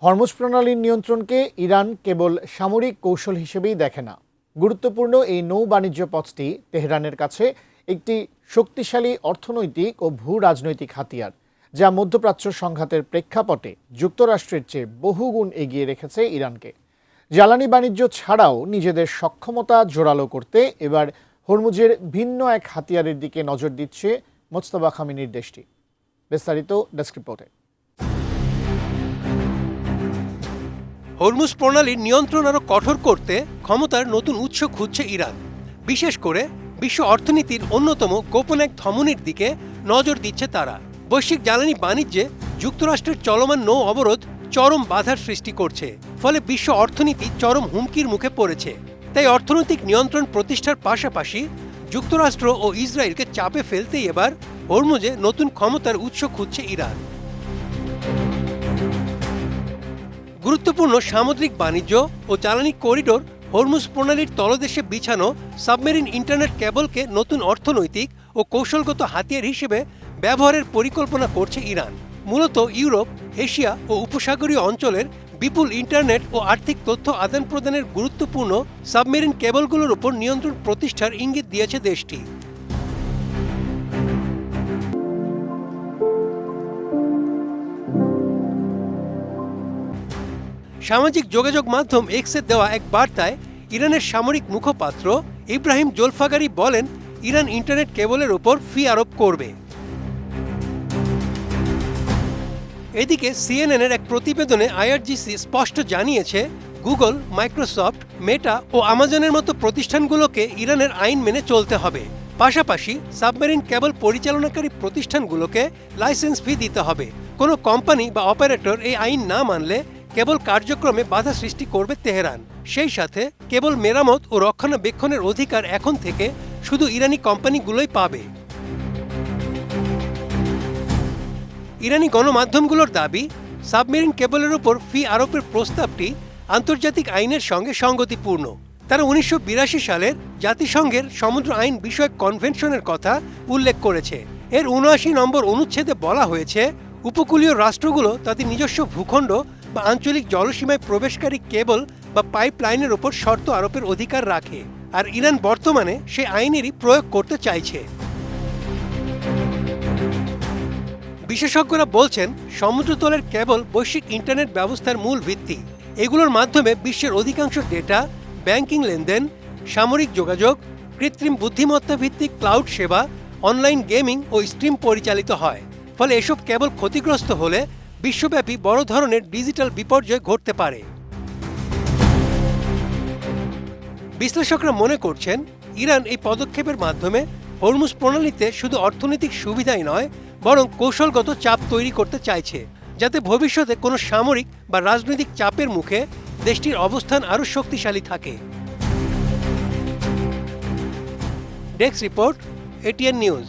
Hormuz প্রণালীর নিয়ন্ত্রণকে Iran কেবল সামরিক কৌশল হিসেবেই দেখে না। গুরুত্বপূর্ণ এই নৌ বাণিজ্য পথটি তেহরানের কাছে একটি শক্তিশালী অর্থনৈতিক ও ভূ রাজনৈতিক হাতিয়ার, যা মধ্যপ্রাচ্য সংঘাতের প্রেক্ষাপটে যুক্তরাষ্ট্রের চেয়ে বহুগুণ এগিয়ে রেখেছে ইরানকে। জ্বালানি বাণিজ্য ছাড়াও নিজেদের সক্ষমতা জোরালো করতে এবার হরমুজের ভিন্ন এক হাতিয়ারের দিকে নজর দিচ্ছে মোজতবা খামেনির দেশটি। বিস্তারিত ডেস্ক রিপোর্টে। হরমুজ প্রণালীর নিয়ন্ত্রণ আরও কঠোর করতে ক্ষমতার নতুন উৎস খুঁজছে ইরান। বিশেষ করে বিশ্ব অর্থনীতির অন্যতম গোপন এক ধমনির দিকে নজর দিচ্ছে তারা। বৈশ্বিক জ্বালানি বাণিজ্যে যুক্তরাষ্ট্রের চলমান নৌ অবরোধ চরম বাধার সৃষ্টি করছে, ফলে বিশ্ব অর্থনীতি চরম হুমকির মুখে পড়েছে। তাই অর্থনৈতিক নিয়ন্ত্রণ প্রতিষ্ঠার পাশাপাশি যুক্তরাষ্ট্র ও ইসরায়েলকে চাপে ফেলতেই এবার হরমুজে নতুন ক্ষমতার উৎস খুঁজছে ইরান। গুরুত্বপূর্ণ সামুদ্রিক বাণিজ্য ও জ্বালানি করিডোর হরমুজ প্রণালীর তলদেশে বিছানো সাবমেরিন ইন্টারনেট কেবলকে নতুন অর্থনৈতিক ও কৌশলগত হাতিয়ার হিসেবে ব্যবহারের পরিকল্পনা করছে ইরান। মূলত ইউরোপ, এশিয়া ও উপসাগরীয় অঞ্চলের বিপুল ইন্টারনেট ও আর্থিক তথ্য আদান প্রদানের গুরুত্বপূর্ণ সাবমেরিন কেবলগুলোর উপর নিয়ন্ত্রণ প্রতিষ্ঠার ইঙ্গিত দিয়েছে দেশটি। সামাজিক যোগাযোগ মাধ্যম এক্সের দেওয়া এক বার্তায় ইরানের সামরিক মুখপাত্র ইব্রাহিম জোলফাগারি বলেন, ইরান ইন্টারনেট কেবলের উপর ফি আরোপ করবে। এদিকে সিএনএনের এক প্রতিবেদনে আইআরজিসি স্পষ্ট জানিয়েছে, গুগল, মাইক্রোসফট, মেটা ও আমাজনের মতো প্রতিষ্ঠানগুলোকে ইরানের আইন মেনে চলতে হবে। পাশাপাশি সাবমেরিন কেবল পরিচালনাকারী প্রতিষ্ঠানগুলোকে লাইসেন্স ফি দিতে হবে। কোনো কোম্পানি বা অপারেটর এই আইন না মানলে কেবল কার্যক্রমে বাধা সৃষ্টি করবে তেহরান। সেই সাথে কেবল মেরামত ও রক্ষণাবেক্ষণের অধিকার এখন থেকে শুধু ইরানি কোম্পানিগুলোই পাবে। ইরানি গণমাধ্যমগুলোর দাবি, সাবমেরিন কেবলের উপর ফি আরোপের প্রস্তাবটি আন্তর্জাতিক আইনের সঙ্গে সঙ্গতিপূর্ণ। তারা 1982 সালের জাতিসংঘের সমুদ্র আইন বিষয়ক কনভেনশনের কথা উল্লেখ করেছে। এর 79 নম্বর অনুচ্ছেদে বলা হয়েছে, উপকূলীয় রাষ্ট্রগুলো তাদের নিজস্ব ভূখণ্ড বা আঞ্চলিক জলসীমায় প্রবেশকারী কেবল বা পাইপ লাইনের ওপর শর্ত আরোপের অধিকার রাখে। আর ইরান বর্তমানে সে আইনেরই প্রয়োগ করতে চাইছে। বিশেষজ্ঞরা বলছেন, সমুদ্রতলের কেবল বৈশ্বিক ইন্টারনেট ব্যবস্থার মূল ভিত্তি। এগুলোর মাধ্যমে বিশ্বের অধিকাংশ ডেটা, ব্যাংকিং লেনদেন, সামরিক যোগাযোগ, কৃত্রিম বুদ্ধিমত্তা ভিত্তিক ক্লাউড সেবা, অনলাইন গেমিং ও স্ট্রিম পরিচালিত হয়। ফলে এসব কেবল ক্ষতিগ্রস্ত হলে বিশ্বব্যাপী বড় ধরনের ডিজিটাল বিপর্যয় ঘটতে পারে। বিশ্লেষকরা মনে করছেন, ইরান এই পদক্ষেপের মাধ্যমে হরমুজ প্রণালীতে শুধু অর্থনৈতিক সুবিধাই নয়, বরং কৌশলগত চাপ তৈরি করতে চাইছে, যাতে ভবিষ্যতে কোনো সামরিক বা রাজনৈতিক চাপের মুখে দেশটির অবস্থান আরও শক্তিশালী থাকে। Desk report, ATN news.